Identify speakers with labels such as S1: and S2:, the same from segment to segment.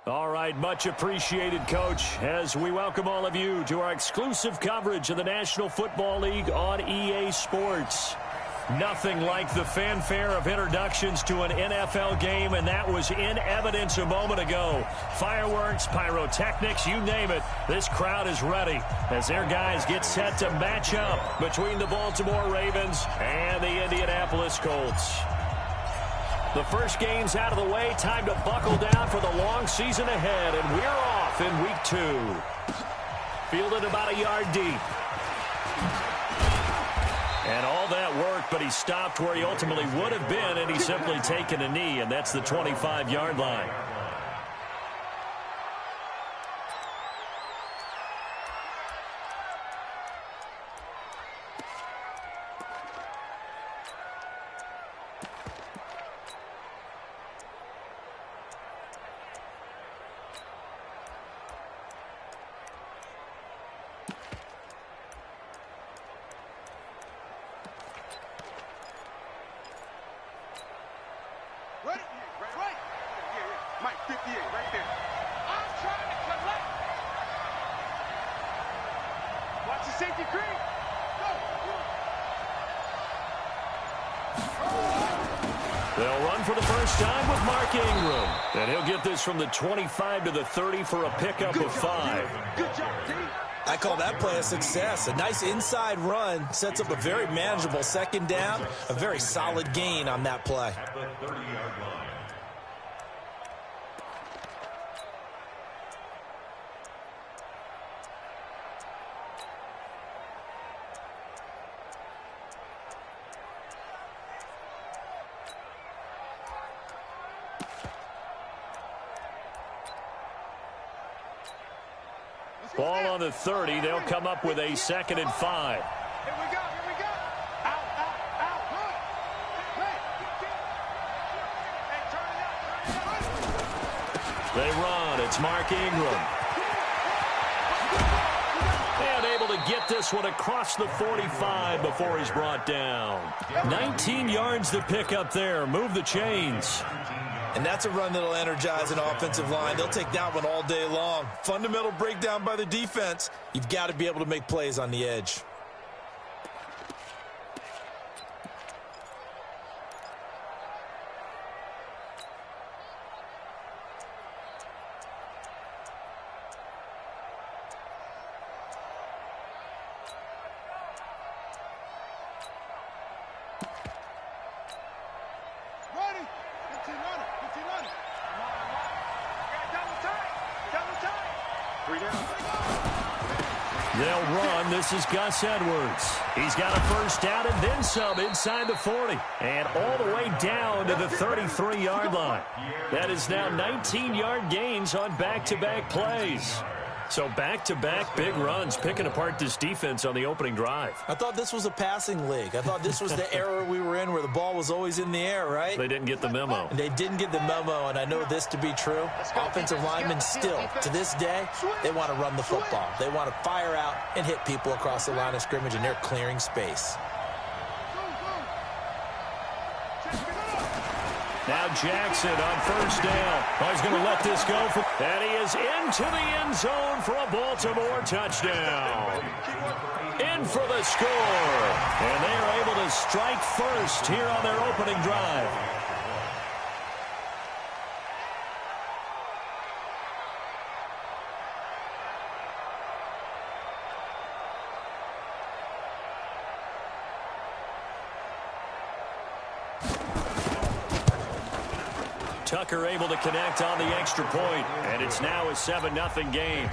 S1: All right, much appreciated, Coach, as we welcome all of you to our exclusive coverage of the National Football League on EA Sports. Nothing like the fanfare of introductions to an NFL game, and that was in evidence a moment ago. Fireworks, pyrotechnics, you name it, this crowd is ready as their guys get set to match up between the Baltimore Ravens and the Indianapolis Colts. The first game's out of the way. Time to buckle down for the long season ahead, and we're off in week 2. Fielded about a yard deep. And all that work, but he stopped where he ultimately would have been, and he's simply taken a knee, and that's the 25-yard line. They'll run for the first time with Mark Ingram. And he'll get this from the 25 to the 30 for a pickup of 5.
S2: Good job, team. I call that play a success. A nice inside run sets up a very manageable second down. A very solid gain on that play.
S1: Ball on the 30. They'll come up with a 2nd and 5.
S3: Here we go. Out.
S1: They run. It's Mark Ingram. And able to get this one across the 45 before he's brought down. 19 yards to pick up there. Move the chains.
S2: And that's a run that'll energize an offensive line. They'll take that one all day long. Fundamental breakdown by the defense. You've got to be able to make plays on the edge.
S1: They'll run. This is Gus Edwards. He's got a first down and then some inside the 40. And all the way down to the 33-yard line. That is now 19-yard gains on back-to-back plays. So back-to-back big runs, picking apart this defense on the opening drive.
S2: I thought this was a passing league. I thought this was the era we were in where the ball was always in the air, right?
S1: They didn't get the memo.
S2: And they didn't get the memo, and I know this to be true. Offensive linemen still, to this day, they want to run the football. They want to fire out and hit people across the line of scrimmage, and they're clearing space.
S1: Now Jackson on first down. Oh, he's going to let this go. And he is into the end zone for a Baltimore touchdown. In for the score. And they are able to strike first here on their opening drive. Tucker able to connect on the extra point, and it's now a 7-0 game.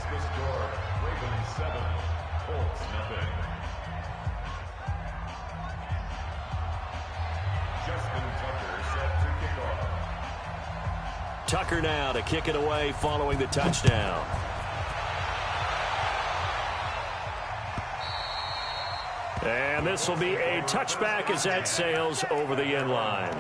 S1: Tucker now to kick it away following the touchdown. And this will be a touchback as that sails over the end line.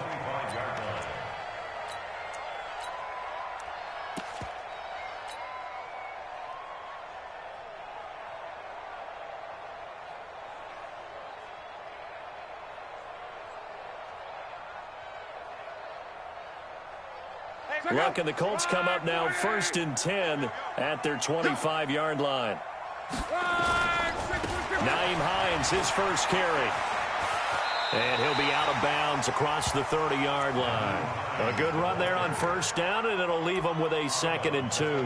S1: Look, and the Colts come up now 1st and 10 at their 25-yard line. Nyheim Hines, his first carry. And he'll be out of bounds across the 30-yard line. A good run there on 1st down, and it'll leave them with a 2nd and 2.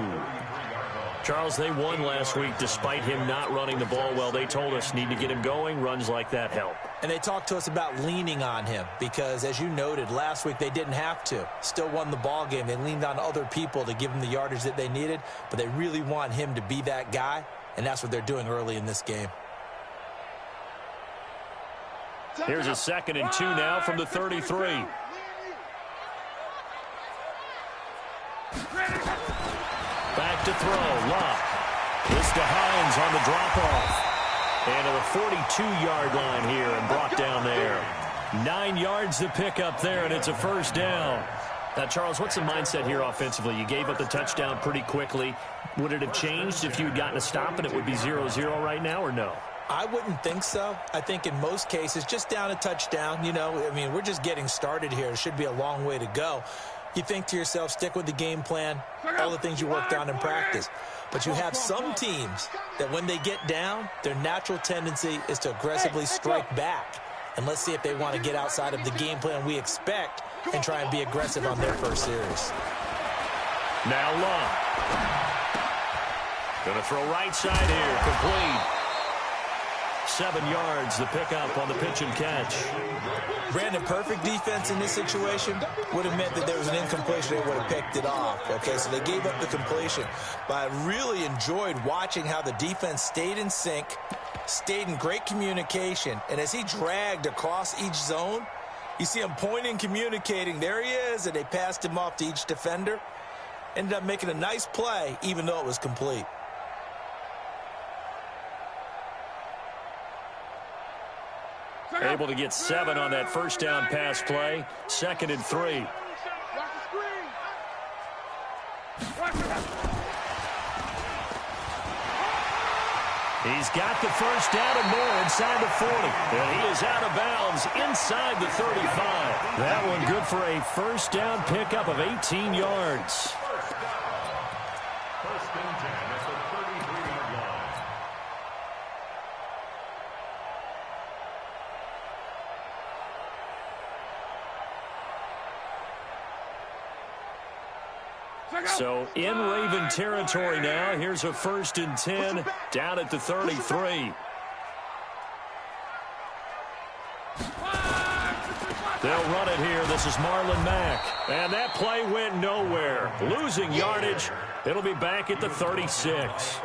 S1: Charles, they won last week despite him not running the ball well. They told us need to get him going. Runs like that help.
S2: And they talked to us about leaning on him because, as you noted, last week they didn't have to. Still won the ball game. They leaned on other people to give them the yardage that they needed, but they really want him to be that guy, and that's what they're doing early in this game.
S1: Here's a 2nd and 2 now from the 33. Back to throw. Locke. This to Hines on the drop-off. And to the 42-yard line here and brought down there. 9 yards to pick up there, and it's a 1st down. Now, Charles, what's the mindset here offensively? You gave up the touchdown pretty quickly. Would it have changed if you had gotten a stop and it would be 0-0 right now, or no?
S2: I wouldn't think so. I think in most cases, just down a touchdown, you know, I mean, we're just getting started here. It should be a long way to go. You think to yourself, stick with the game plan, all the things you worked on in practice. But you have some teams that when they get down, their natural tendency is to aggressively strike back. And let's see if they want to get outside of the game plan we expect and try and be aggressive on their first series.
S1: Now Locke. Going to throw right side here, complete. 7 yards, the pickup on the pitch and catch.
S2: Brandon, perfect defense in this situation would have meant that there was an incompletion. They would have picked it off. Okay, so they gave up the completion. But I really enjoyed watching how the defense stayed in sync, stayed in great communication. And as he dragged across each zone, you see him pointing, communicating. There he is, and they passed him off to each defender. Ended up making a nice play, even though it was complete.
S1: Able to get 7 on that 1st down pass play. 2nd and 3. He's got the 1st down and more inside the 40. And he is out of bounds inside the 35. That one good for a 1st down pickup of 18 yards. So in Raven territory now. Here's a 1st and 10 down at the 33. They'll run it here. This is Marlon Mack. And that play went nowhere. Losing yardage. It'll be back at the 36.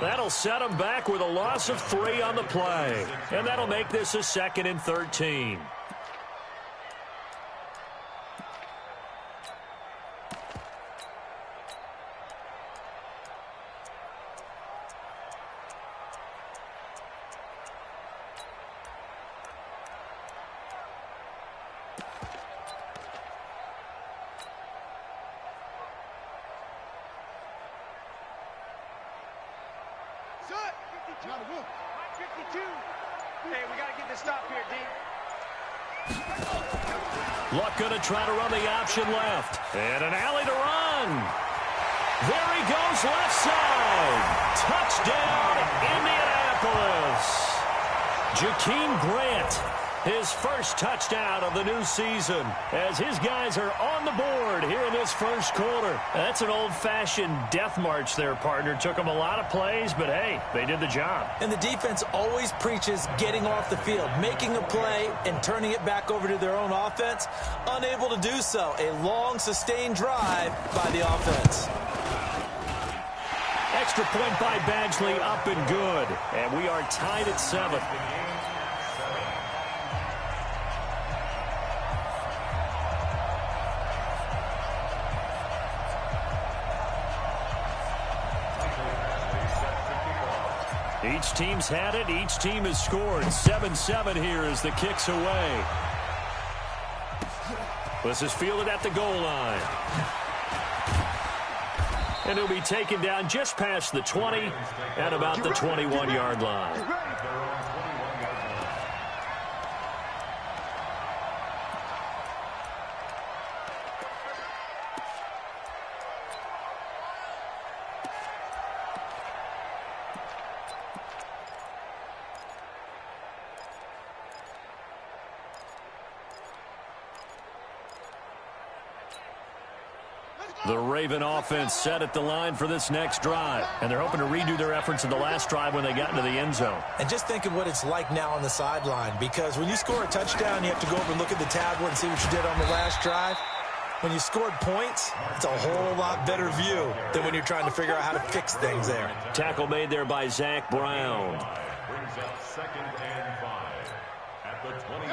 S1: That'll set them back with a loss of 3 on the play. And that'll make this a 2nd and 13. Luck going to try to run the option left. And an alley to run. There he goes left side. Touchdown, Indianapolis. Jakeem Grant, his first touchdown of the new season as his guys are on the board here in this 1st quarter. That's an old-fashioned death march there, partner. Took them a lot of plays, but, hey, they did the job.
S2: And the defense always preaches getting off the field, making a play and turning it back over to their own offense. Unable to do so. A long, sustained drive by the offense.
S1: Extra point by Badgley, up and good. And we are tied at 7. Each team's had it. Each team has scored. 7-7 here as the kick's away. This is fielded at the goal line. And he'll be taken down just past the 20 at about the 21-yard line. The Raven offense set at the line for this next drive. And they're hoping to redo their efforts in the last drive when they got into the end zone.
S2: And just think of what it's like now on the sideline, because when you score a touchdown, you have to go over and look at the tablet and see what you did on the last drive. When you scored points, it's a whole lot better view than when you're trying to figure out how to fix things there.
S1: Tackle made there by Zach Brown.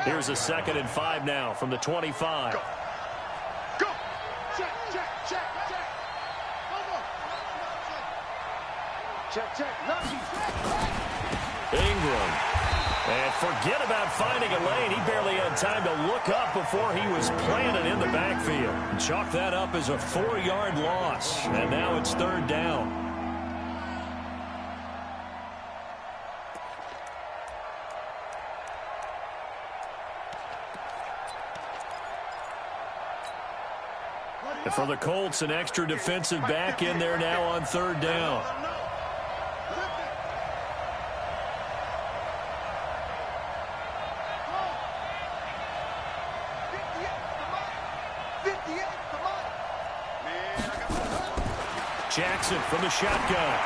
S1: Here's a 2nd and 5 now from the 25.
S3: Go. Check.
S1: Ingram. And forget about finding a lane. He barely had time to look up before he was planted in the backfield. Chalk that up as a 4-yard loss. And now it's 3rd down. And for the Colts, an extra defensive back in there now on 3rd down. Jackson from the shotgun.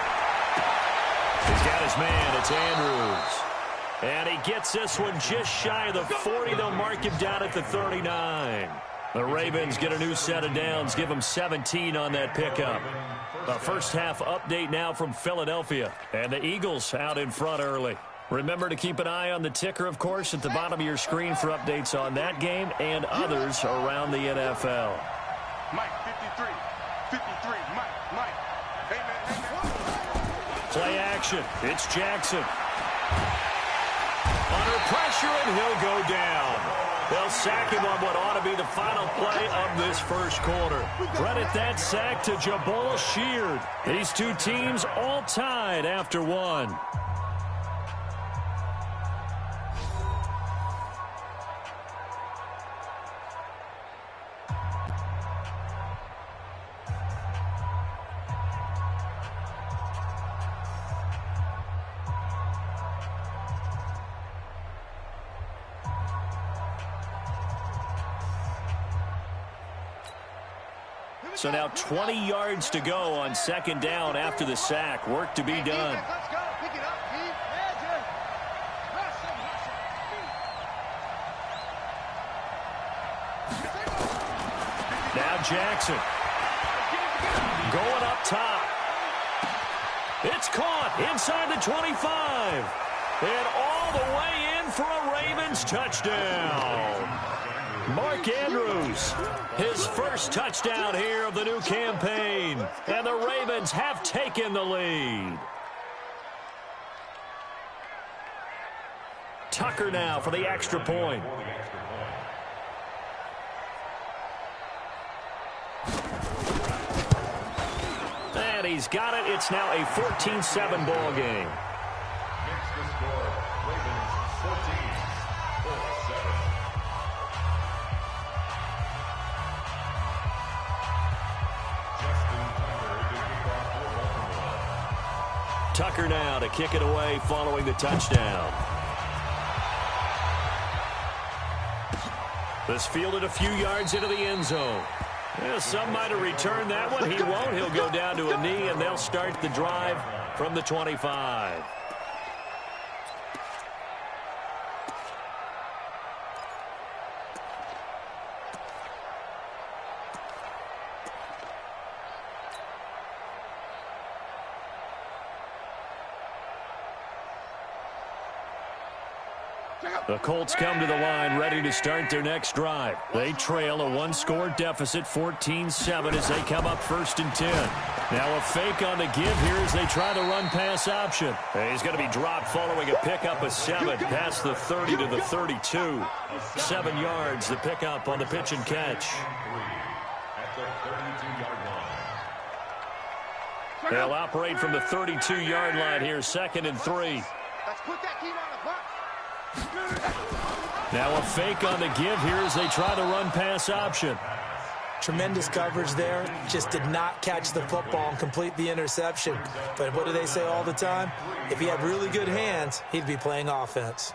S1: He's got his man. It's Andrews. And he gets this one just shy of the 40. They'll mark him down at the 39. The Ravens get a new set of downs, give them 17 on that pickup. The first half update now from Philadelphia. And the Eagles out in front early. Remember to keep an eye on the ticker, of course, at the bottom of your screen for updates on that game and others around the NFL.
S3: Mike, 53, Mike. Amen.
S1: Play action. It's Jackson. Under pressure, and he'll go down. They'll sack him on what ought to be the final play of this first quarter. Credit that sack to Jabal Sheard. These two teams all tied after one. So now 20 yards to go on 2nd down after the sack. Work to be done.
S3: Let's go. Pick it up, Pete.
S1: Now Jackson. Going up top. It's caught inside the 25. And all the way in for a Ravens touchdown. Mark Andrews, his first touchdown here of the new campaign. And the Ravens have taken the lead. Tucker now for the extra point. And he's got it. It's now a 14-7 ball game. Tucker now to kick it away following the touchdown. This fielded a few yards into the end zone. Yeah, some might have returned that one. He won't. He'll go down to a knee, and they'll start the drive from the 25. The Colts come to the line ready to start their next drive. They trail a one-score deficit, 14-7, as they come up 1st and 10. Now a fake on the give here as they try the run-pass option. He's going to be dropped following a pickup of 7 past the 30 to the 32. 7 yards, the pickup on the pitch and catch. They'll operate from the 32-yard line here, 2nd and 3.
S3: Let's put that team on the box.
S1: Now a fake on the give here as they try the run-pass option.
S2: Tremendous coverage there. Just did not catch the football and complete the interception. But what do they say all the time? If he had really good hands, he'd be playing offense.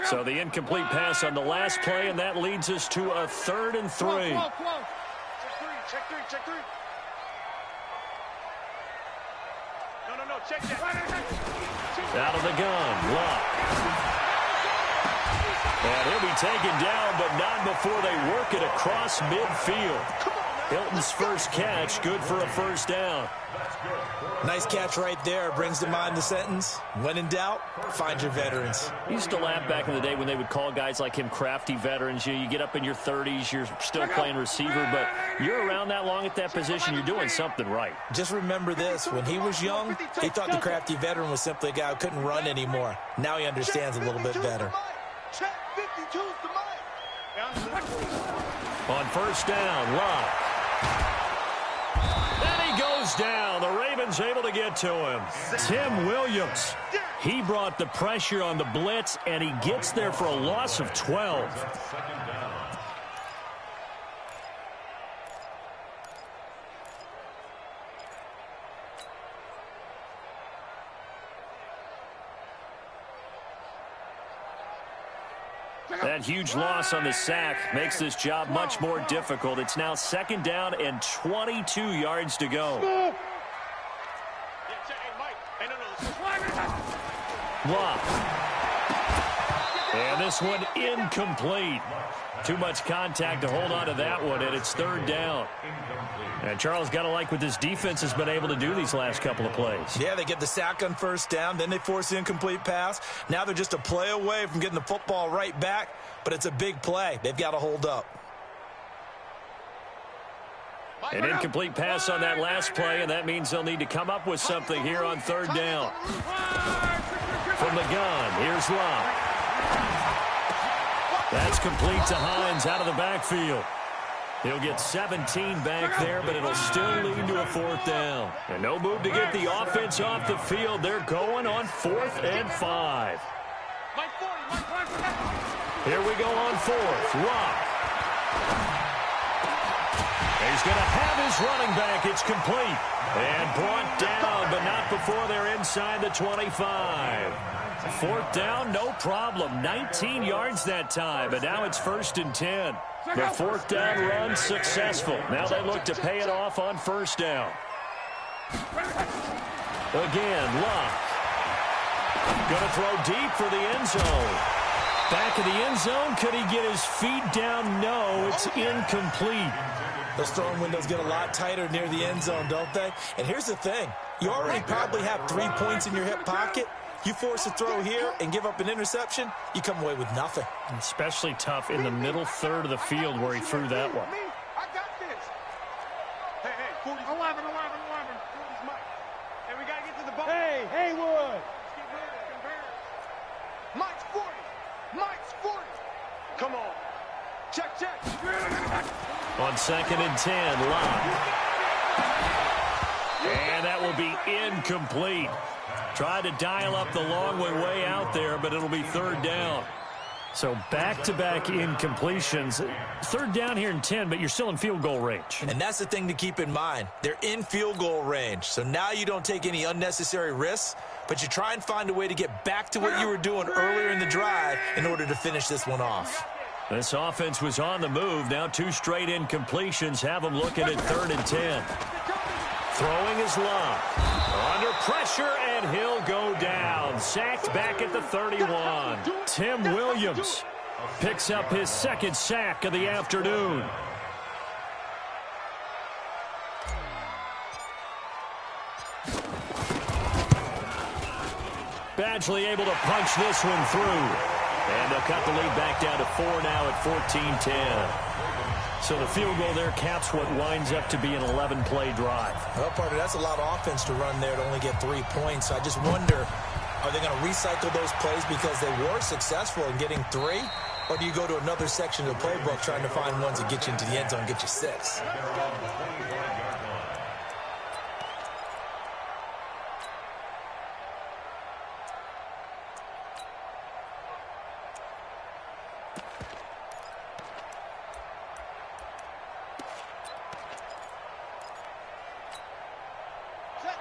S1: So the incomplete pass on the last play, and that leads us to a 3rd and 3.
S3: Check three. No, check that.
S1: Out of the gun, Luck. And he'll be taken down, but not before they work it across midfield. Hilton's first catch, good for a 1st down.
S2: Nice catch right there. Brings to mind the sentence, when in doubt, find your veterans.
S1: Used to laugh back in the day when they would call guys like him crafty veterans. You get up in your 30s, you're still playing receiver, but you're around that long at that position, you're doing something right.
S2: Just remember this, when he was young, he thought the crafty veteran was simply a guy who couldn't run anymore. Now he understands a little bit better.
S1: On 1st down, Luck. Then he goes down. The Ravens able to get to him. Tim Williams. He brought the pressure on the blitz, and he gets there for a loss of 12. That huge loss on the sack makes this job much more difficult. It's now 2nd down and 22 yards to go. Luck. And this one incomplete. Too much contact to hold on to that one, and it's 3rd down. And Charles, got to like what this defense has been able to do these last couple of plays.
S2: Yeah, they get the sack on 1st down, then they force the incomplete pass. Now they're just a play away from getting the football right back, but it's a big play. They've got to hold up.
S1: An incomplete pass on that last play, and that means they'll need to come up with something here on 3rd down. From the gun, here's Luck. That's complete to Hines out of the backfield. He'll get 17 back there, but it'll still lead to a 4th down. And no move to get the offense off the field. They're going on 4th and 5. Here we go on 4th. Luck. He's going to have his running back. It's complete. And brought down, but not before they're inside the 25. 4th down, no problem. 19 yards that time, and now it's 1st and 10. The 4th down run successful. Now they look to pay it off on 1st down. Again, Luck. Going to throw deep for the end zone. Back of the end zone. Could he get his feet down? No, it's incomplete.
S2: Those throwing windows get a lot tighter near the end zone, don't they? And here's the thing. You already probably have 3 points in your hip pocket. You force a throw here and give up an interception, you come away with nothing.
S1: Especially tough in the middle 3rd of the field where he threw that one.
S3: I got this. Hey, 40. 11. Hey, we got to get to the ball. Hey, Haywood. Mike's 40. Come on. Check.
S1: On 2nd and 10, Luck. And that will be incomplete. Tried to dial up the long way out there, but it'll be 3rd down. So back-to-back incompletions. 3rd down here in 10, but you're still in field goal range.
S2: And that's the thing to keep in mind. They're in field goal range. So now you don't take any unnecessary risks, but you try and find a way to get back to what you were doing earlier in the drive in order to finish this one off.
S1: This offense was on the move. Now 2 straight incompletions have them looking at 3rd and 10. Throwing is Luck. Under pressure, and he'll go down. Sacked back at the 31. Tim Williams picks up his 2nd sack of the afternoon. Badgley able to punch this one through. And they'll cut the lead back down to 4 now at 14-10. So the field goal there caps what winds up to be an 11-play drive.
S2: Well, partner, that's a lot of offense to run there to only get 3 points. So I just wonder, are they going to recycle those plays because they were successful in getting 3? Or do you go to another section of the playbook trying to find ones that get you into the end zone and get you 6?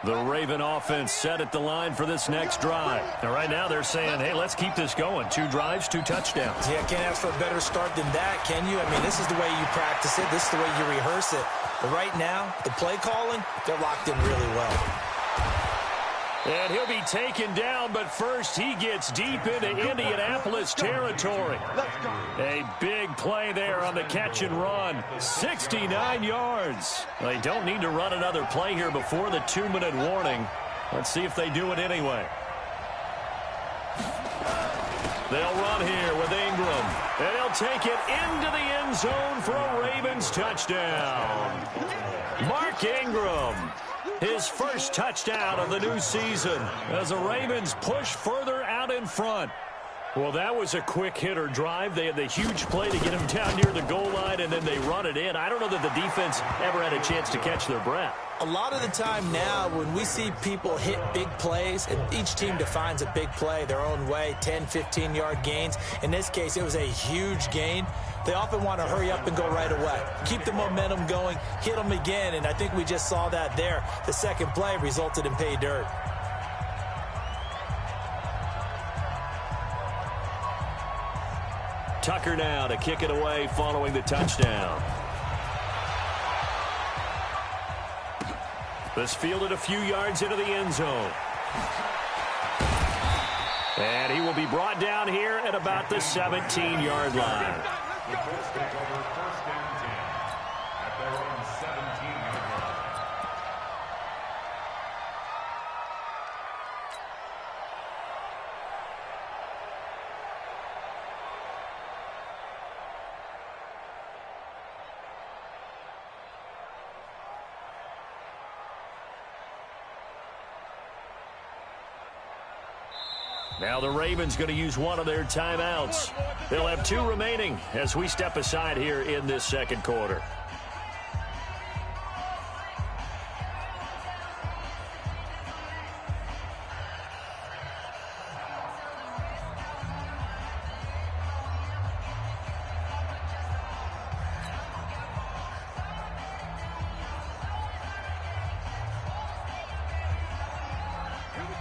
S1: The Raven offense set at the line for this next drive. And right now they're saying, hey, let's keep this going. 2 drives, 2 touchdowns.
S2: Yeah, can't ask for a better start than that, can you? I mean, this is the way you practice it. This is the way you rehearse it. But right now, the play calling, they're locked in really well.
S1: And he'll be taken down, but first he gets deep into Indianapolis territory. A big play there on the catch and run. 69 yards. They don't need to run another play here before the 2-minute warning. Let's see if they do it anyway. They'll run here with Ingram. And he'll take it into the end zone for a Ravens touchdown. Mark Ingram. His first touchdown of the new season as the Ravens push further out in front. Well, that was a quick hitter drive. They had the huge play to get him down near the goal line, and then they run it in. I don't know that the defense ever had a chance to catch their breath.
S2: A lot of the time now when we see people hit big plays, and each team defines a big play their own way, 10, 15-yard gains. In this case, it was a huge gain. They often want to hurry up and go right away. Keep the momentum going, hit them again, and I think we just saw that there. The second play resulted in pay dirt.
S1: Tucker now to kick it away following the touchdown. This fielded a few yards into the end zone. And he will be brought down here at about the 17-yard line.
S4: First down 10 at their own 17-yard line.
S1: Now the Ravens going to use one of their timeouts. They'll have 2 remaining as we step aside here in this second quarter.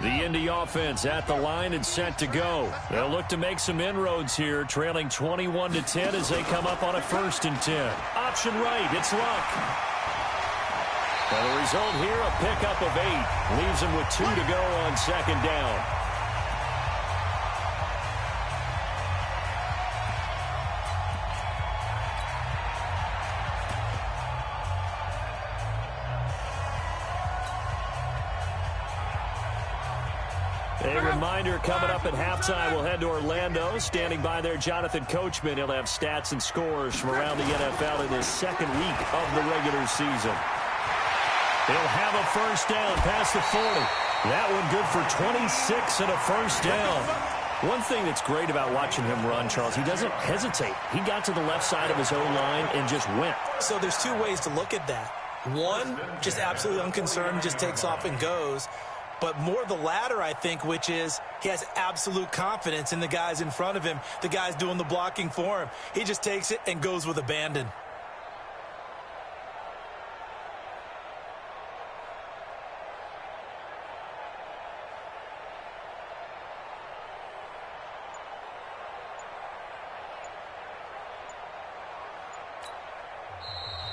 S1: The Indy offense at the line and set to go. They'll look to make some inroads here, trailing 21-10 as they come up on a 1st and 10. Option right, it's Luck. And the result here, a pickup of 8. Leaves them with 2 to go on 2nd down. A reminder coming up at halftime, we'll head to Orlando. Standing by there, Jonathan Coachman. He'll have stats and scores from around the NFL in his 2nd week of the regular season. He'll have a 1st down past the 40. That one good for 26 and a 1st down. One thing that's great about watching him run, Charles, he doesn't hesitate. He got to the left side of his own line and just went.
S2: So there's 2 ways to look at that. One, just absolutely unconcerned, just takes off and goes. But more the latter, I think, which is he has absolute confidence in the guys in front of him, the guys doing the blocking for him. He just takes it and goes with abandon.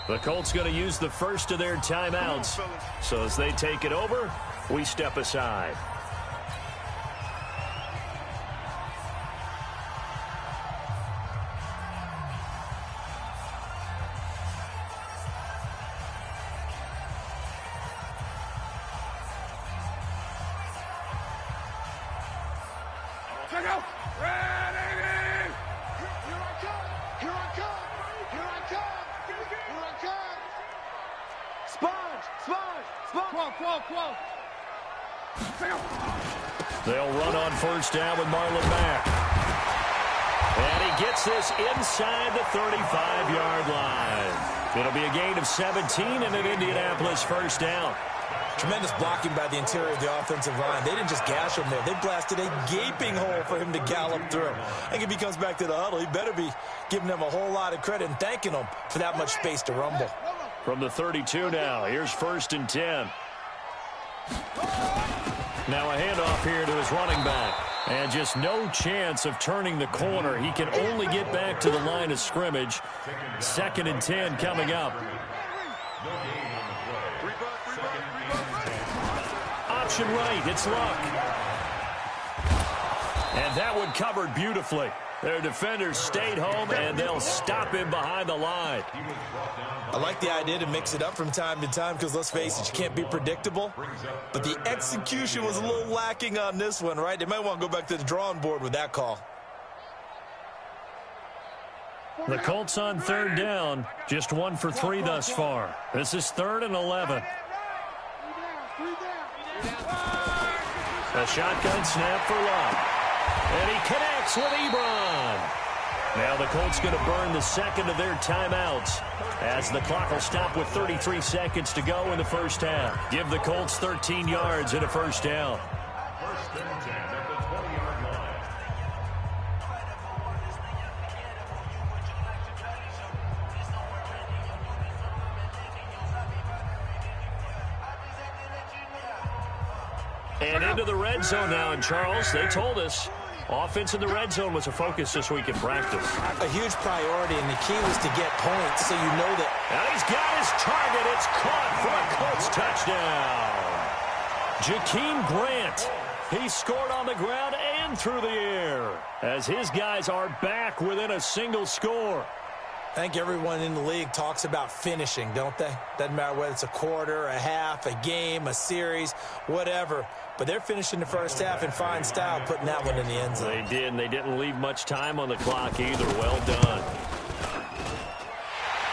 S1: The Colts going to use the first of their timeouts. So as they take it over, we step aside.
S3: Check out. Ready. Here I come. Here I come. Here I come. Here I come. Sponge. Quo.
S1: They'll run on 1st down with Marlon Mack. And he gets this inside the 35-yard line. It'll be a gain of 17 and an Indianapolis 1st down.
S2: Tremendous blocking by the interior of the offensive line. They didn't just gash him there. They blasted a gaping hole for him to gallop through. I think if he comes back to the huddle, he better be giving them a whole lot of credit and thanking them for that much space to rumble.
S1: From the 32 now, here's 1st and 10. Now a handoff here to his running back. And just no chance of turning the corner. He can only get back to the line of scrimmage. 2nd and 10 coming up. Option right, it's Luck. And that one covered beautifully. Their defenders stayed home, and they'll stop him behind the line.
S2: I like the idea to mix it up from time to time because, let's face it, you can't be predictable. But the execution was a little lacking on this one, right? They might want to go back to the drawing board with that call.
S1: The Colts on 3rd down, just 1 for 3 thus far. This is 3rd and 11. A shotgun snap for Luck. And he connects with Ebron. Now the Colts going to burn the 2nd of their timeouts as the clock will stop with 33 seconds to go in the first half. Give the Colts 13 yards and a first down.
S4: 1st and 10 at the 20-yard line.
S1: And into the red zone now, and Charles, they told us offense in the red zone was a focus this week in practice.
S2: A huge priority, and the key was to get points so you know that.
S1: And he's got his target. It's caught for a Colts touchdown. Jakeem Grant. He scored on the ground and through the air as his guys are back within a single score.
S2: I think everyone in the league talks about finishing, don't they? Doesn't matter whether it's a quarter, a half, a game, a series, whatever. But they're finishing the first half in fine style, putting that one in the end zone.
S1: They did, and they didn't leave much time on the clock either. Well done.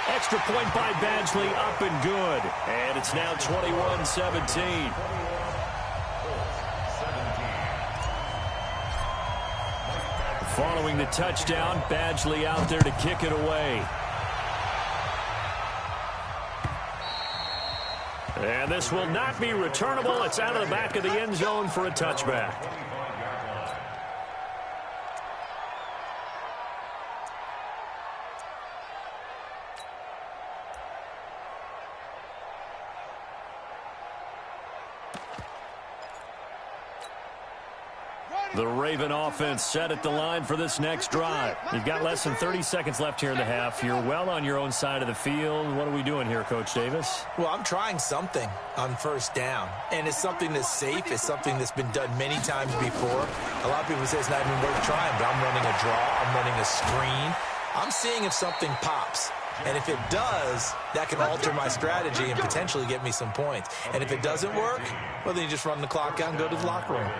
S1: Extra point by Badgley, up and good. And it's now 21-17. Following the touchdown, Badgley out there to kick it away. And this will not be returnable. It's out of the back of the end zone for a touchback. The Raven offense set at the line for this next drive. You've got less than 30 seconds left here in the half. You're well on your own side of the field. What are we doing here, Coach Davis?
S2: Well, I'm trying something on 1st down, and it's something that's safe. It's something that's been done many times before. A lot of people say it's not even worth trying, but I'm running a draw. I'm running a screen. I'm seeing if something pops. And if it does, that can alter my strategy and potentially get me some points. And if it doesn't work, well, then you just run the clock out and go to the locker room.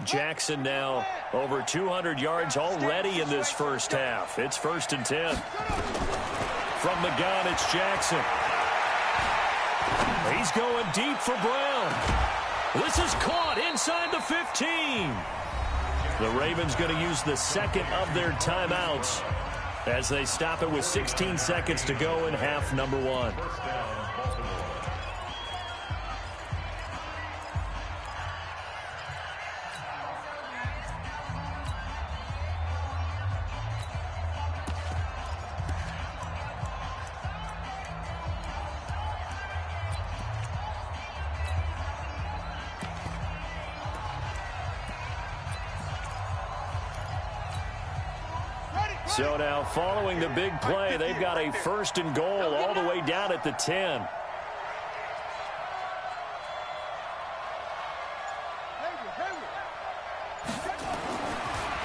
S1: Jackson now over 200 yards already in this first half. It's 1st and 10. From the gun, it's Jackson. He's going deep for Brown. This is caught inside the 15. The Ravens going to use the 2nd of their timeouts as they stop it with 16 seconds to go in half number 1. So now, following the big play, they've got a 1st and goal all the way down at the 10.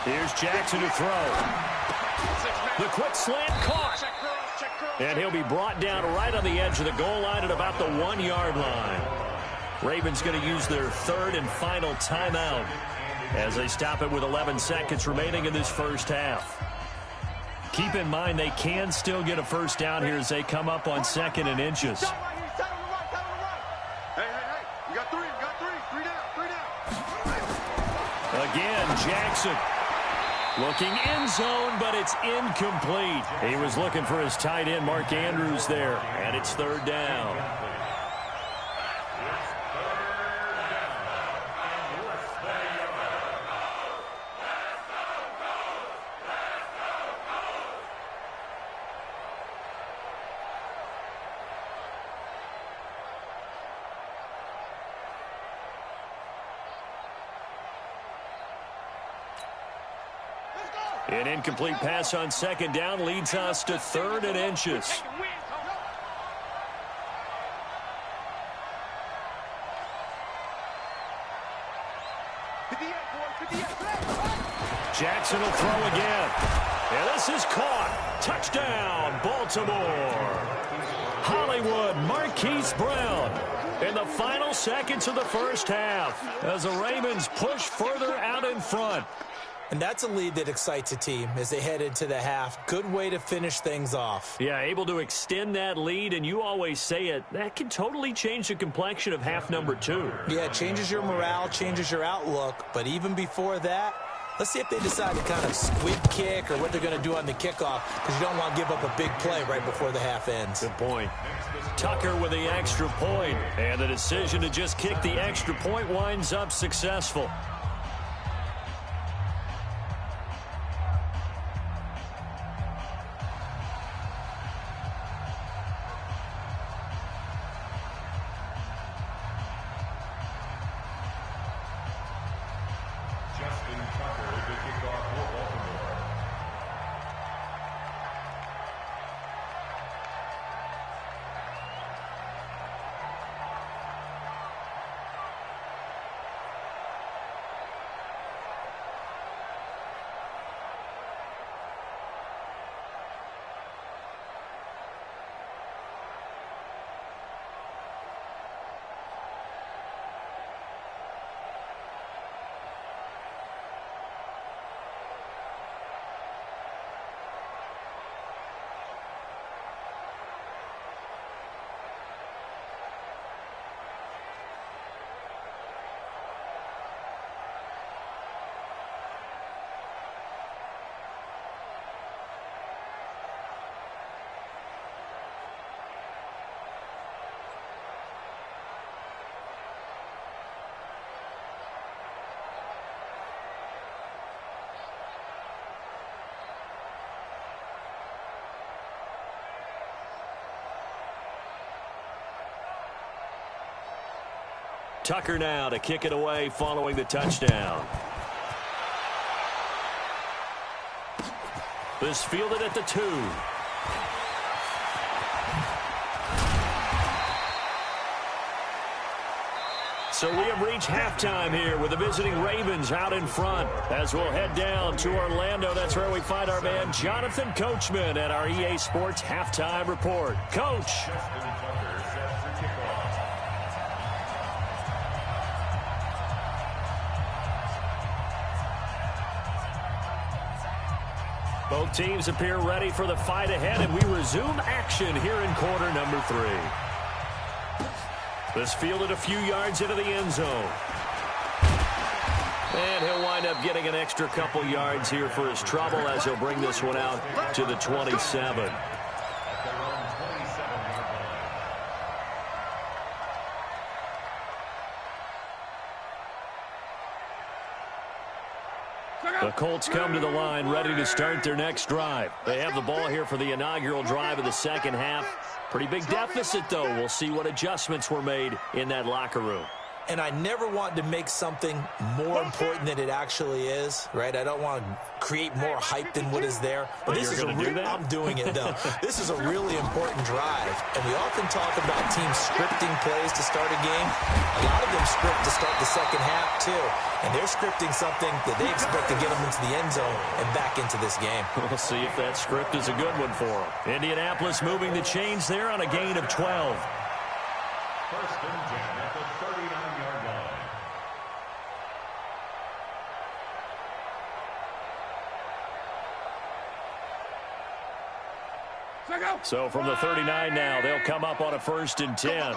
S1: Here's Jackson to throw. The quick slant caught. And he'll be brought down right on the edge of the goal line at about the 1-yard line. Ravens going to use their 3rd and final timeout as they stop it with 11 seconds remaining in this first half. Keep in mind they can still get a first down here as they come up on 2nd and inches.
S3: Hey, you got 3, you got 3. 3 down, 3 down.
S1: Again, Jackson looking end zone, but it's incomplete. He was looking for his tight end, Mark Andrews, there, and it's 3rd down. An incomplete pass on second down leads us to 3rd and inches. Jackson will throw again. And this is caught. Touchdown, Baltimore. Hollywood Marquise Brown in the final seconds of the first half as the Ravens push further out in front.
S2: And that's a lead that excites a team as they head into the half. Good way to finish things off.
S1: Yeah, able to extend that lead, and you always say it, that can totally change the complexion of half number 2.
S2: Yeah, it changes your morale, changes your outlook. But even before that, let's see if they decide to kind of squib kick or what they're going to do on the kickoff, because you don't want to give up a big play right before the half ends.
S1: Good point. Tucker with the extra point, and the decision to just kick the extra point winds up successful. Tucker now to kick it away following the touchdown. This fielded at the 2. So we have reached halftime here with the visiting Ravens out in front. As we'll head down to Orlando, that's where we find our man Jonathan Coachman at our EA Sports Halftime Report. Coach. Both teams appear ready for the fight ahead, and we resume action here in quarter number 3. This fielded a few yards into the end zone. And he'll wind up getting an extra couple yards here for his trouble as he'll bring this one out to the 27. The Colts come to the line ready to start their next drive. They have the ball here for the inaugural drive of the second half. Pretty big deficit, though. We'll see what adjustments were made in that locker room.
S2: And I never want to make something more important than it actually is, right? I don't want to create more hype than what is there. But this is I'm doing it, though. This is a really important drive. And we often talk about teams scripting plays to start a game. A lot of them script to start the second half, too. And they're scripting something that they expect to get them into the end zone and back into this game.
S1: We'll see if that script is a good one for them. Indianapolis moving the chains there on a gain of 12.
S4: First and 10 at the 39-yard line.
S1: So from the 39 now, they'll come up on a 1st and 10.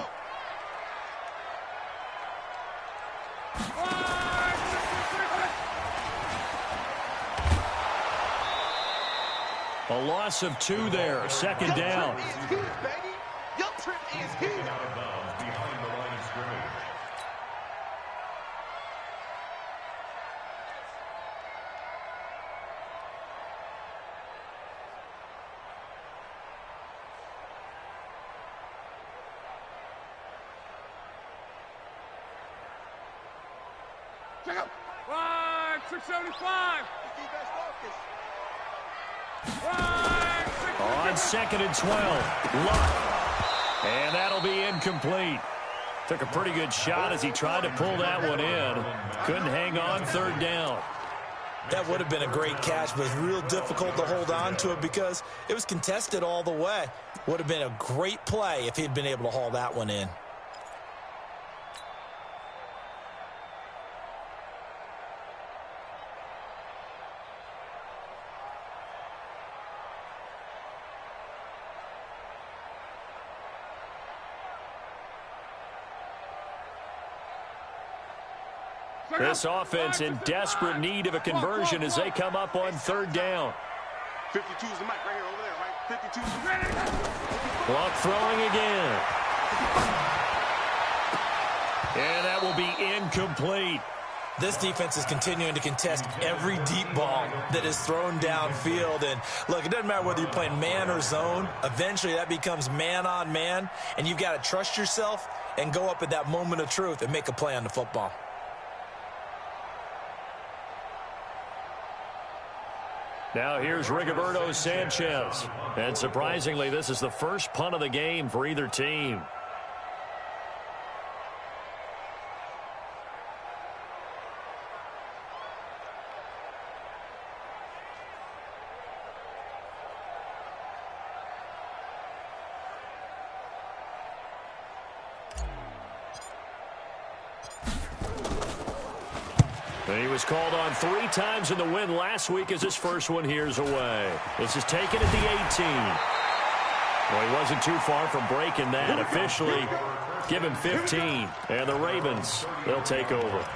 S1: A loss of 2 there, 2nd down.
S3: Your trip is here.
S4: Out of bounds behind the line of scrimmage.
S3: Check out. 675. Defense focus.
S1: On 2nd and 12, Luck. And that'll be incomplete. Took a pretty good shot as he tried to pull that one in. Couldn't hang on 3rd down.
S2: That would have been a great catch, but it's real difficult to hold on to it because it was contested all the way. Would have been a great play if he'd been able to haul that one in.
S1: This offense in desperate need of a conversion as they come up on 3rd down.
S3: 52 is the mic right here over there, right? 52 is ready.
S1: Luck throwing again. And that will be incomplete.
S2: This defense is continuing to contest every deep ball that is thrown downfield. And, look, it doesn't matter whether you're playing man or zone. Eventually, that becomes man-on-man, and you've got to trust yourself and go up at that moment of truth and make a play on the football.
S1: Now here's Rigoberto Sanchez. And surprisingly, this is the first punt of the game for either team. And he was called on 3 times in the win last week as his first one here's away. This is taken at the 18. Well, he wasn't too far from breaking that. Officially, give him 15. And the Ravens, they'll take over.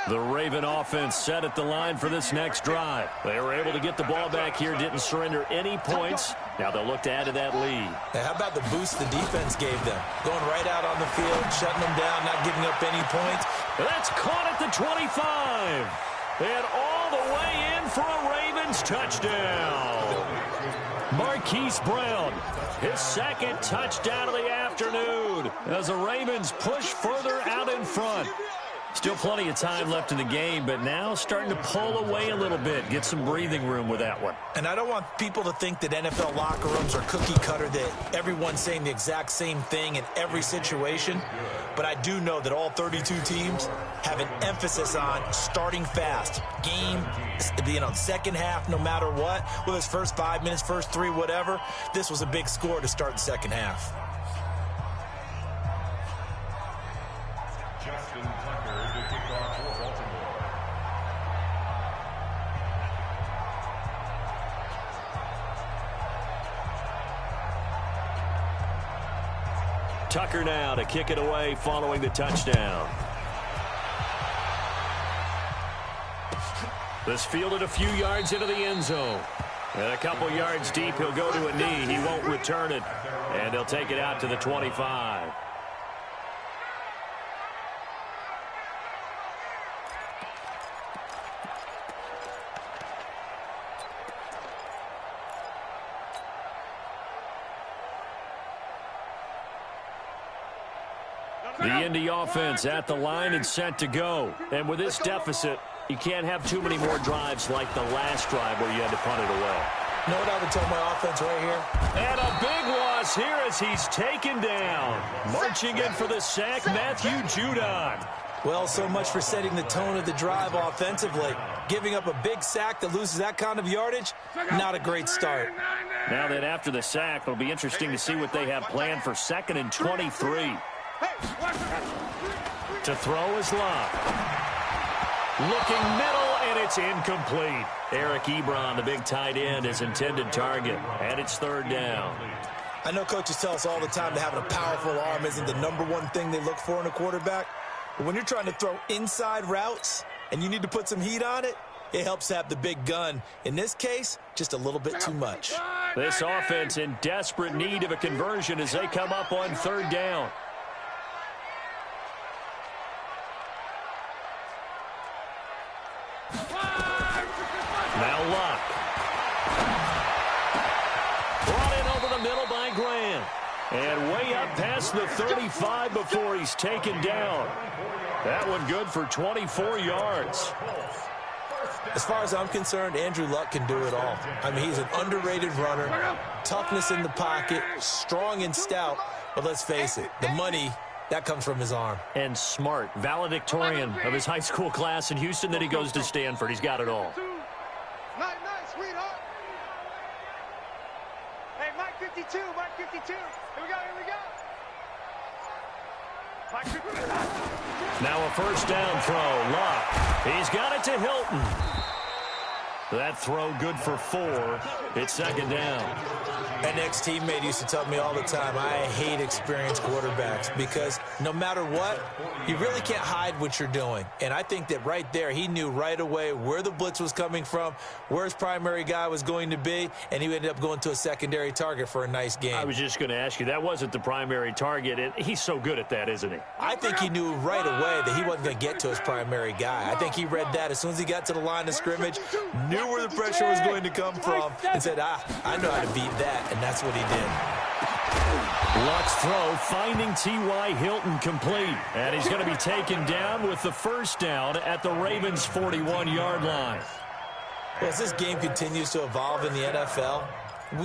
S1: The Raven offense set at the line for this next drive. They were able to get the ball back here, didn't surrender any points. Now they'll look to add to that lead.
S2: Now, how about the boost the defense gave them? Going right out on the field, shutting them down, not giving up any points.
S1: That's caught at the 25. And all the way in for a Ravens touchdown. Marquise Brown, his 2nd touchdown of the afternoon as the Ravens push further out in front. Still plenty of time left in the game, but now starting to pull away a little bit, get some breathing room with that one.
S2: And I don't want people to think that NFL locker rooms are cookie cutter, that everyone's saying the exact same thing in every situation. But I do know that all 32 teams have an emphasis on starting fast. Game, second half, no matter what. Whether it's first 5 minutes, first 3, whatever. This was a big score to start the second half.
S1: Tucker now to kick it away following the touchdown. This fielded a few yards into the end zone. And a couple yards deep, he'll go to a knee. He won't return it. And he'll take it out to the 25. The Indy offense at the line and set to go. And with this deficit, you can't have too many more drives like the last drive where you had to punt it away.
S2: You know what I would tell my offense right here?
S1: And a big loss here as he's taken down. Marching in for the sack, Matthew Judon.
S2: Well, so much for setting the tone of the drive offensively. Giving up a big sack that loses that kind of yardage, not a great start.
S1: Now that after the sack, it'll be interesting to see what they have planned for 2nd and 23. To throw is Love. Looking middle, and it's incomplete. Eric Ebron, the big tight end, his intended target. And it's 3rd down.
S2: I know coaches tell us all the time that having a powerful arm isn't the #1 thing they look for in a quarterback. But when you're trying to throw inside routes and you need to put some heat on it, it helps have the big gun. In this case, just a little bit too much.
S1: This offense in desperate need of a conversion as they come up on 3rd down. Now Luck. Brought in over the middle by Grant. And way up past the 35 before he's taken down. That one good for 24 yards.
S2: As far as I'm concerned, Andrew Luck can do it all. I mean, he's an underrated runner, toughness in the pocket, strong and stout. But let's face it, the money, that comes from his arm.
S1: And smart, valedictorian of his high school class in Houston. Then he goes to Stanford. He's got it all.
S3: Nice, sweetheart. Hey, Mike 52, Mike 52. Here we go, here we go. Mike 52.
S1: Now a first down throw. Luck. He's got it to Hilton. That throw good for 4. It's second down.
S2: An ex-teammate used to tell me all the time, I hate experienced quarterbacks because no matter what, you really can't hide what you're doing. And I think that right there, he knew right away where the blitz was coming from, where his primary guy was going to be, and he ended up going to a secondary target for a nice game.
S1: I was just going to ask you, that wasn't the primary target. And he's so good at that, isn't he?
S2: I think he knew right away that he wasn't going to get to his primary guy. I think he read that as soon as he got to the line of scrimmage, knew where the pressure was going to come from, and said, I know how to beat that. And that's what he did.
S1: Luck's throw finding T.Y. Hilton complete. And he's going to be taken down with the first down at the Ravens' 41-yard line.
S2: Well, as this game continues to evolve in the NFL,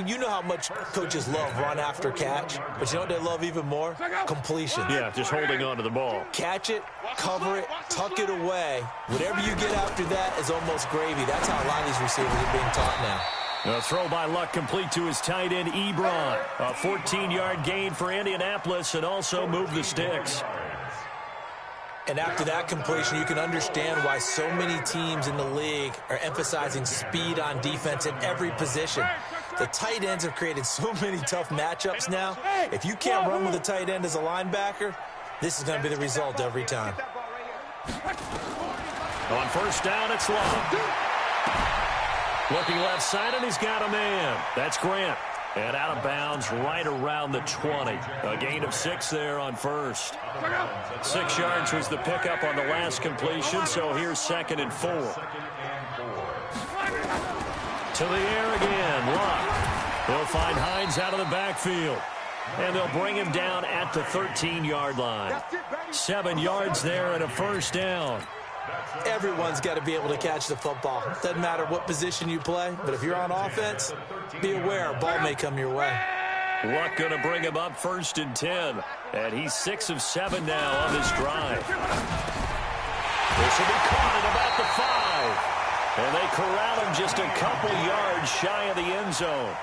S2: you know how much coaches love run after catch, but you know what they love even more? Completion.
S1: Yeah, just holding on to the ball.
S2: Catch it, cover it, tuck it away. Whatever you get after that is almost gravy. That's how a lot of these receivers are being taught now.
S1: A throw by Luck complete to his tight end, Ebron. A 14-yard gain for Indianapolis and also moved the sticks.
S2: And after that completion, you can understand why so many teams in the league are emphasizing speed on defense in every position. The tight ends have created so many tough matchups now. If you can't run with a tight end as a linebacker, this is going to be the result every time.
S1: On first down, it's Luck. Looking left side, and he's got a man. That's Grant. And out of bounds right around the 20. A gain of 6 there on first. 6 yards was the pickup on the last completion, so here's 2nd and 4. To the air again, Luck. They'll find Hines out of the backfield. And they'll bring him down at the 13-yard line. 7 yards there and a first down.
S2: Everyone's got to be able to catch the football. Doesn't matter what position you play, but if you're on offense, be aware a ball may come your way.
S1: Luck going to bring him up 1st and 10. And he's 6 of 7 now on this drive. This will be caught at about the 5. And they corral him just a couple yards shy of the end zone.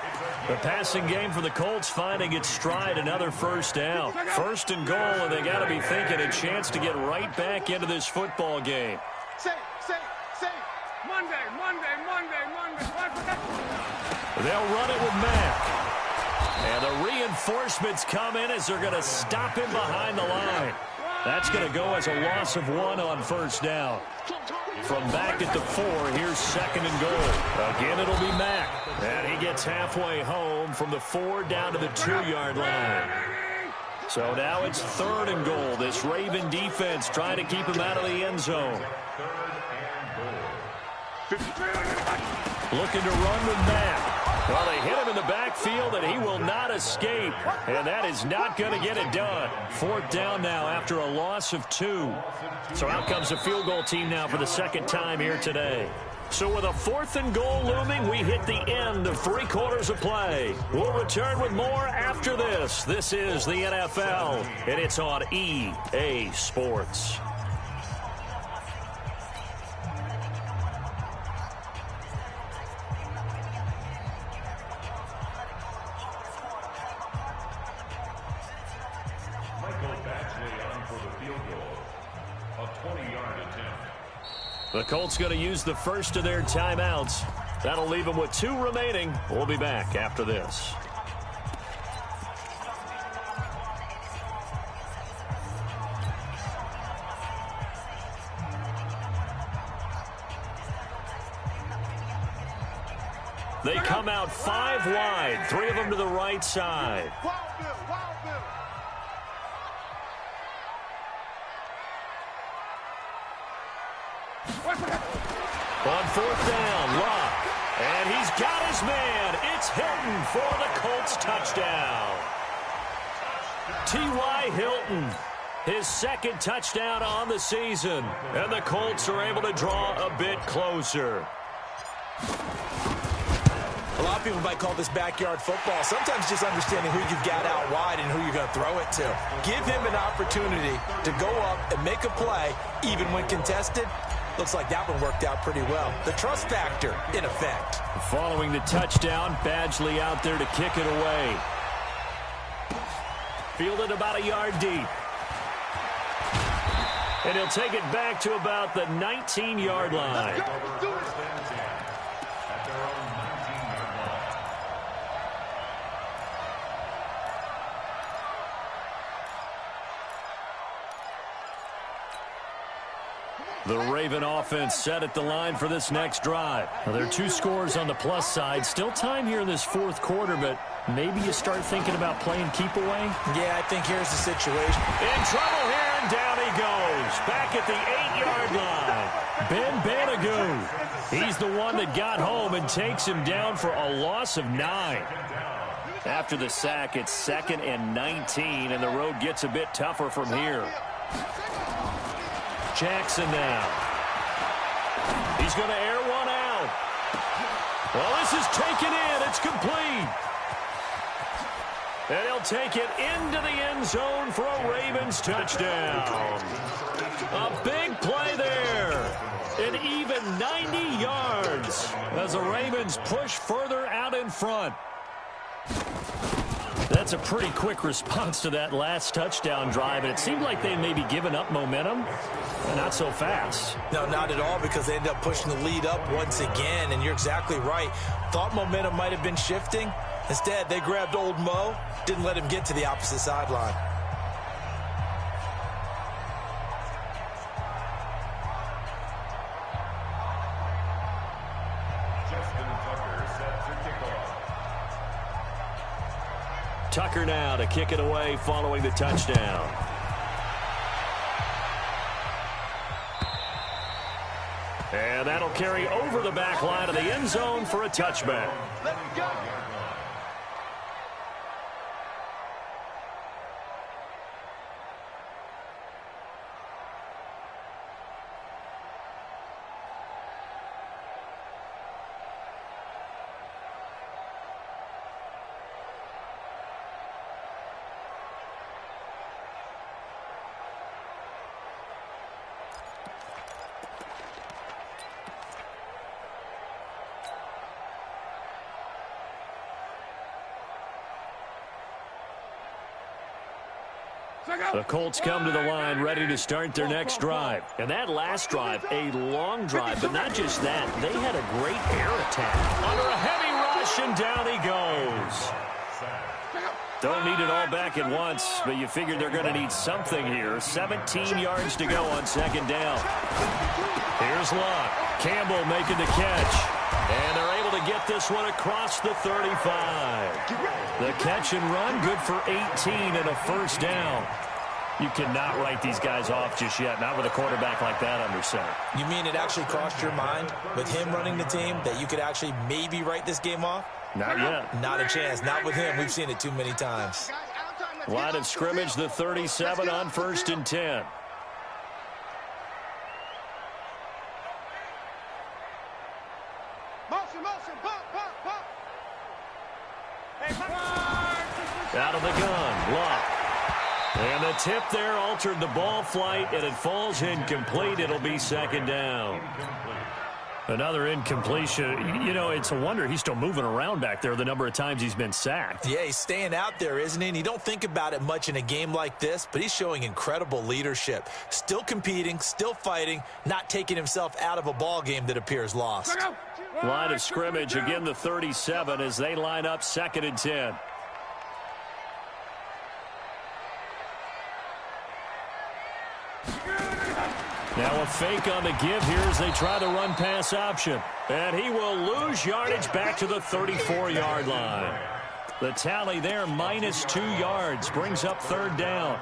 S1: The passing game for the Colts finding its stride, another first down. 1st and goal, and they got to be thinking a chance to get right back into this football game.
S3: Say. Monday.
S1: They'll run it with Mack. And the reinforcements come in as they're going to stop him behind the line. That's going to go as a loss of 1 on first down. From back at the 4, here's 2nd and goal. Again, it'll be Mack. And he gets halfway home from the 4 down to the 2-yard line. So now it's 3rd and goal. This Raven defense trying to keep him out of the end zone. Looking to run with Mack. Well, they hit him in the backfield, and he will not escape. And that is not going to get it done. 4th down now after a loss of 2. So out comes the field goal team now for the 2nd time here today. So with a 4th and goal looming, we hit the end of 3 quarters of play. We'll return with more after this. This is the NFL, and it's on EA Sports. The Colts going to use the first of their timeouts. That'll leave them with 2 remaining. We'll be back after this. They come out 5 wide, 3 of them to the right side. On fourth down, Locke. And he's got his man. It's Hilton for the Colts touchdown. T.Y. Hilton, his second touchdown on the season. And the Colts are able to draw a bit closer.
S2: A lot of people might call this backyard football. Sometimes just understanding who you've got out wide and who you're going to throw it to. Give him an opportunity to go up and make a play, even when contested. Looks like that one worked out pretty well. The trust factor in effect.
S1: Following the touchdown, Badgley out there to kick it away. Fielded about a yard deep. And he'll take it back to about the 19-yard line. The Raven offense set at the line for this next drive. Now, there are 2 scores on the plus side. Still time here in this fourth quarter, but maybe you start thinking about playing keep away?
S2: Yeah, I think here's the situation.
S1: In trouble here, and down he goes. Back at the 8-yard line. Ben Banagoo. He's the one that got home and takes him down for a loss of 9. After the sack, it's 2nd and 19, and the road gets a bit tougher from here. Jackson now. He's going to air one out. Well, this is taken in. It's complete. And he'll take it into the end zone for a Ravens touchdown. A big play there. An even 90 yards as the Ravens push further out in front. That's a pretty quick response to that last touchdown drive, and it seemed like they may be giving up momentum. Not so fast.
S2: No, not at all, because they end up pushing the lead up once again, and you're exactly right. Thought momentum might have been shifting. Instead, they grabbed old Mo, didn't let him get to the opposite sideline.
S1: Tucker now to kick it away following the touchdown. And that'll carry over the back line of the end zone for a touchback.
S3: Let's go.
S1: The Colts come to the line ready to start their next drive. And that last drive, a long drive, but not just that. They had a great air attack. Under a heavy rush, and down he goes. Don't need it all back at once, but you figured they're going to need something here. 17 yards to go on 2nd down. Here's Locke. Campbell making the catch. And they're able to get this one across the 35. The catch and run, good for 18 and a first down. You cannot write these guys off just yet, not with a quarterback like that under center.
S2: You mean it actually crossed your mind with him running the team that you could actually maybe write this game off?
S1: Not yet.
S2: Not a chance. Not with him. We've seen it too many times.
S1: Line of scrimmage, the 37 on 1st and 10. Out of the gun, Locke. And the tip there altered the ball flight, and it falls incomplete. It'll be 2nd down. Another incompletion. You know, it's a wonder he's still moving around back there the number of times he's been sacked.
S2: Yeah, he's staying out there, isn't he? And you don't think about it much in a game like this, but he's showing incredible leadership. Still competing, still fighting, not taking himself out of a ball game that appears lost.
S1: Line of scrimmage, again the 37 as they line up 2nd and 10. Now a fake on the give here as they try the run-pass option. And he will lose yardage back to the 34-yard line. The tally there, -2 yards, brings up 3rd down.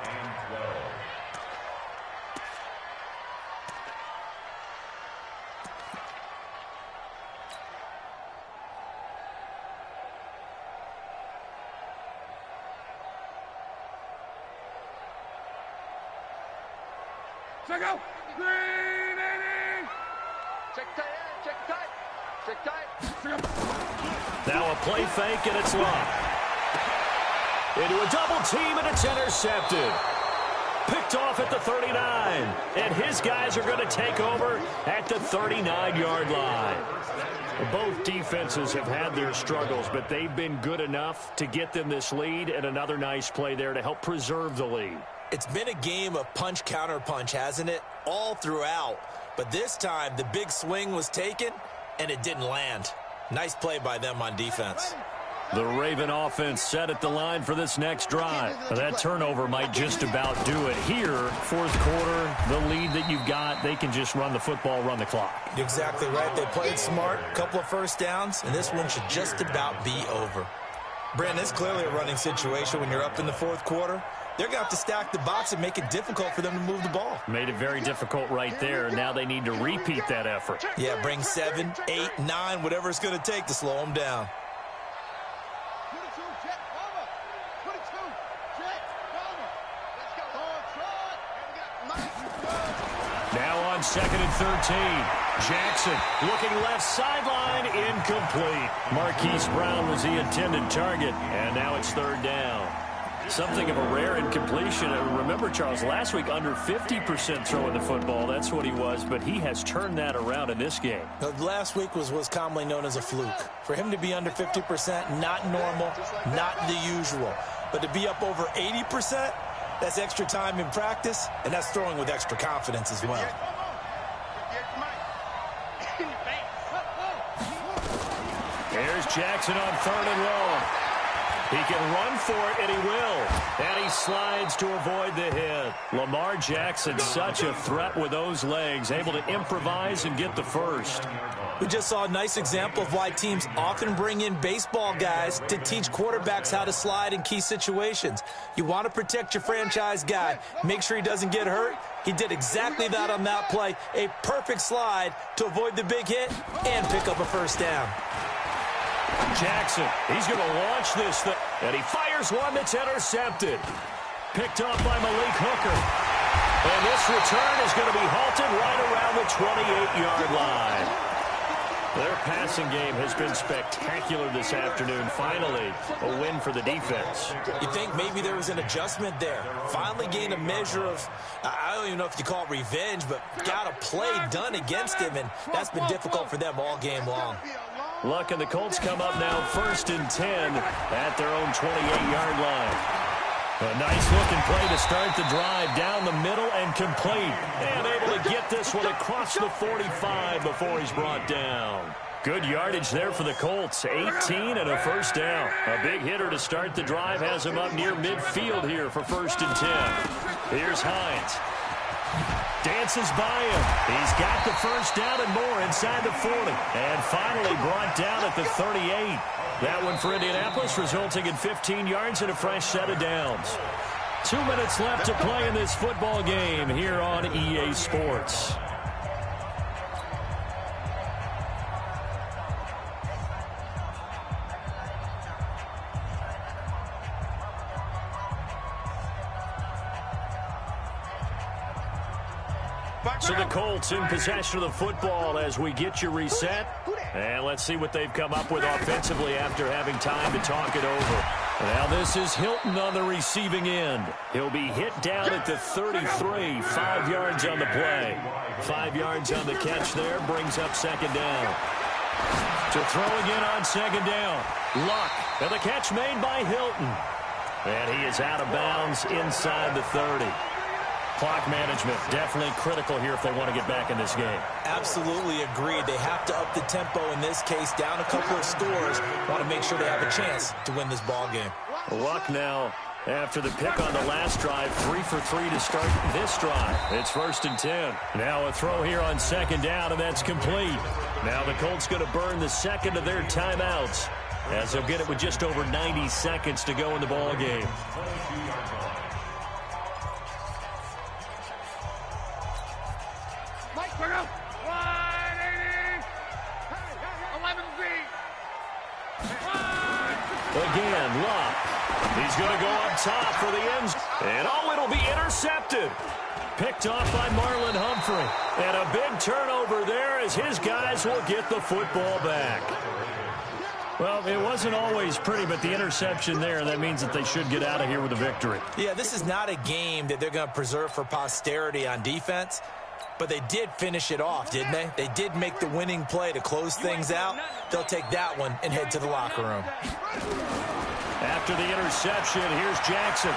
S3: Check out. Green 80. Check tight. Check tight. Check tight.
S1: Now a play fake, and it's locked. Into a double team, and it's intercepted. Picked off at the 39. And his guys are going to take over at the 39-yard line. Both defenses have had their struggles, but they've been good enough to get them this lead, and another nice play there to help preserve the lead.
S2: It's been a game of punch-counter-punch, hasn't it? All throughout. But this time, the big swing was taken, and it didn't land. Nice play by them on defense.
S1: The Raven offense set at the line for this next drive. That turnover might just about do it here. Fourth quarter, the lead that you've got, they can just run the football, run the clock.
S2: Exactly right. They played smart, couple of first downs, and this one should just about be over. Brandon, it's clearly a running situation when you're up in the fourth quarter. They're going to have to stack the box and make it difficult for them to move the ball.
S1: Made it very difficult right there. Now they need to repeat that effort.
S2: Yeah, bring 7, 8, 9, whatever it's going to take to slow them down.
S1: Now on 2nd and 13. Jackson looking left sideline, incomplete. Marquise Brown was the intended target, and now it's 3rd down. Something of a rare incompletion. Remember, Charles, last week under 50% throwing the football. That's what he was, but he has turned that around in this game.
S2: Last week was commonly known as a fluke. For him to be under 50%, not normal, not the usual. But to be up over 80%, that's extra time in practice, and that's throwing with extra confidence as well.
S1: Here's Jackson on 3rd and long. He can run for it, and he will. And he slides to avoid the hit. Lamar Jackson, such a threat with those legs, able to improvise and get the first.
S2: We just saw a nice example of why teams often bring in baseball guys to teach quarterbacks how to slide in key situations. You want to protect your franchise guy. Make sure he doesn't get hurt. He did exactly that on that play. A perfect slide to avoid the big hit and pick up a first down.
S1: Jackson, he's going to launch this thing, and he fires one that's intercepted. Picked off by Malik Hooker. And this return is going to be halted right around the 28-yard line. Their passing game has been spectacular this afternoon. Finally, a win for the defense.
S2: You think maybe there was an adjustment there. Finally gained a measure of, I don't even know if you call it revenge, but got a play done against him, and that's been difficult for them all game long.
S1: Luck and the Colts come up now 1st and 10 at their own 28-yard line. A nice-looking play to start the drive down the middle and complete. And able to get this one across the 45 before he's brought down. Good yardage there for the Colts. 18 and a first down. A big hitter to start the drive has him up near midfield here for 1st and 10. Here's Hines. Dances by him. He's got the first down and more inside the 40. And finally brought down at the 38. That one for Indianapolis, resulting in 15 yards and a fresh set of downs. 2 minutes left to play in this football game here on EA Sports. So the Colts in possession of the football as we get you reset. And let's see what they've come up with offensively after having time to talk it over. Now this is Hilton on the receiving end. He'll be hit down at the 33, 5 yards on the play. 5 yards on the catch there, brings up 2nd down. To throw again on 2nd down. Luck, and the catch made by Hilton. And he is out of bounds inside the 30. Clock management definitely critical here if they want to get back in this game.
S2: Absolutely agreed. They have to up the tempo in this case, down a couple of scores. Want to make sure they have a chance to win this ball game.
S1: Luck now after the pick on the last drive, 3 for 3 to start this drive. It's 1st and 10. Now a throw here on 2nd down, and that's complete. Now the Colts going to burn the 2nd of their timeouts as they'll get it with just over 90 seconds to go in the ball game. Again, Luck. He's going to go up top for the ends. And it'll be intercepted. picked off by Marlon Humphrey. And a big turnover there as his guys will get the football back. Well, it wasn't always pretty, but the interception there, that means that they should get out of here with a victory.
S2: Yeah, this is not a game that they're going to preserve for posterity on defense, but they did finish it off, didn't they? They did make the winning play to close things out. They'll take that one and head to the locker room.
S1: After the interception, here's Jackson.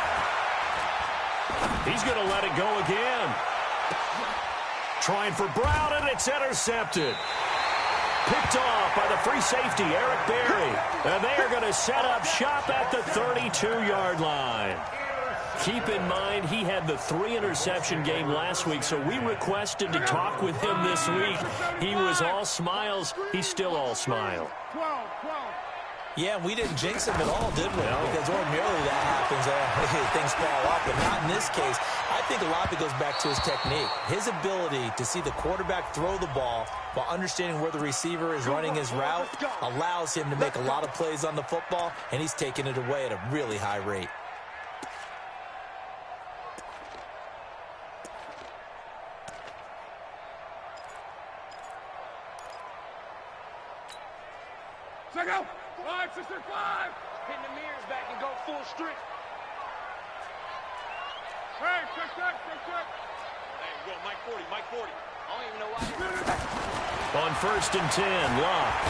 S1: He's going to let it go again. Trying for Brown, and it's intercepted. Picked off by the free safety, Eric Berry. And they are going to set up shop at the 32-yard line. Keep in mind, he had the 3-interception game last week, so we requested to talk with him this week. He was all smiles. He's still all smile.
S2: Yeah, we didn't jinx him at all, did we? No. Because ordinarily that happens. Things fall off, but not in this case. I think a lot of it goes back to his technique. His ability to see the quarterback throw the ball while understanding where the receiver is running his route allows him to make a lot of plays on the football, and he's taking it away at a really high rate.
S3: Go! 5, 6, 5! Hit the mirrors back and go full strength. Hey, check. There you go, Mike 40, Mike 40. I don't even know why.
S1: On 1st and 10, Locke.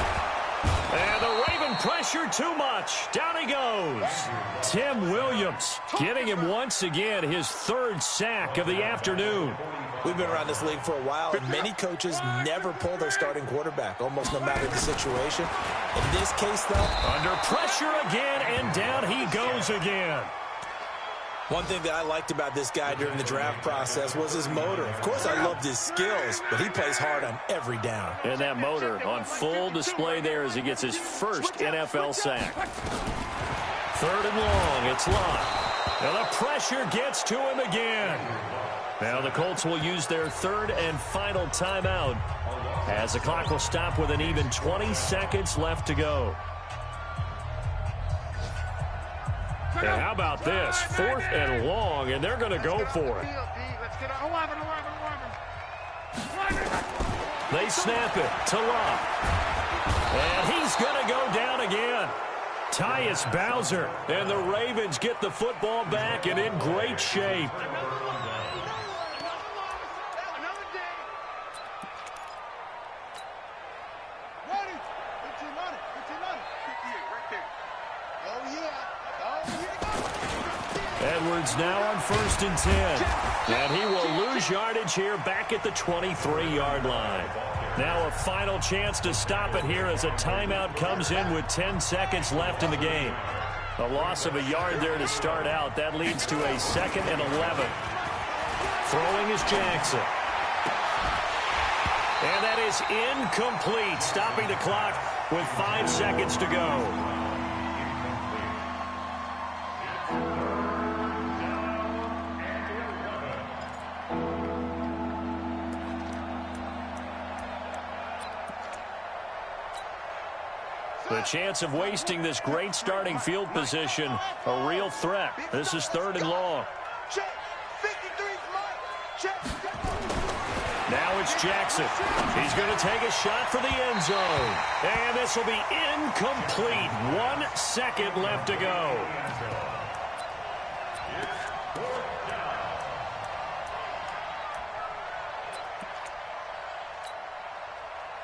S1: And the Raven pressure too much. Down he goes. Tim Williams getting him once again his 3rd sack of the afternoon.
S2: We've been around this league for a while, and many coaches never pull their starting quarterback, almost no matter the situation. In this case, though,
S1: under pressure again, and down he goes again.
S2: One thing that I liked about this guy during the draft process was his motor. Of course, I loved his skills, but he plays hard on every down.
S1: And that motor on full display there as he gets his first NFL sack. 3rd and long, it's Locke. And the pressure gets to him again. Now the Colts will use their 3rd and final timeout as the clock will stop with an even 20 seconds left to go. And how about this? 4th and long, and they're going to go for it. They snap it to Locke. And he's going to go down again. Tyus Bowser. And the Ravens get the football back and in great shape. Edwards now on 1st and 10. And he will lose yardage here back at the 23-yard line. Now a final chance to stop it here as a timeout comes in with 10 seconds left in the game. A loss of a yard there to start out. That leads to a 2nd and 11. Throwing is Jackson. And that is incomplete, stopping the clock with 5 seconds to go. The chance of wasting this great starting field position, a real threat. This is 3rd and long. Now it's Jackson. He's going to take a shot for the end zone. And this will be incomplete. 1 second left to go.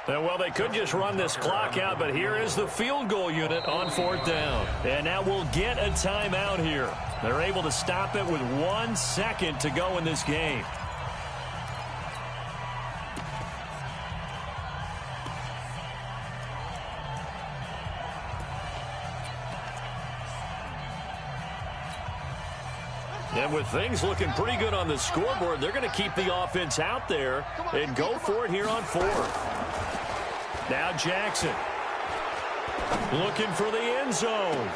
S1: And, well, they could just run this clock out, but here is the field goal unit on 4th down. And now we'll get a timeout here. They're able to stop it with 1 second to go in this game. And with things looking pretty good on the scoreboard, they're going to keep the offense out there and go for it here on 4th. Now Jackson looking for the end zone.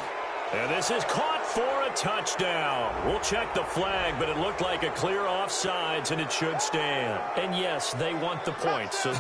S1: And this is caught for a touchdown. We'll check the flag, but it looked like a clear offsides, and it should stand. And yes, they want the points, so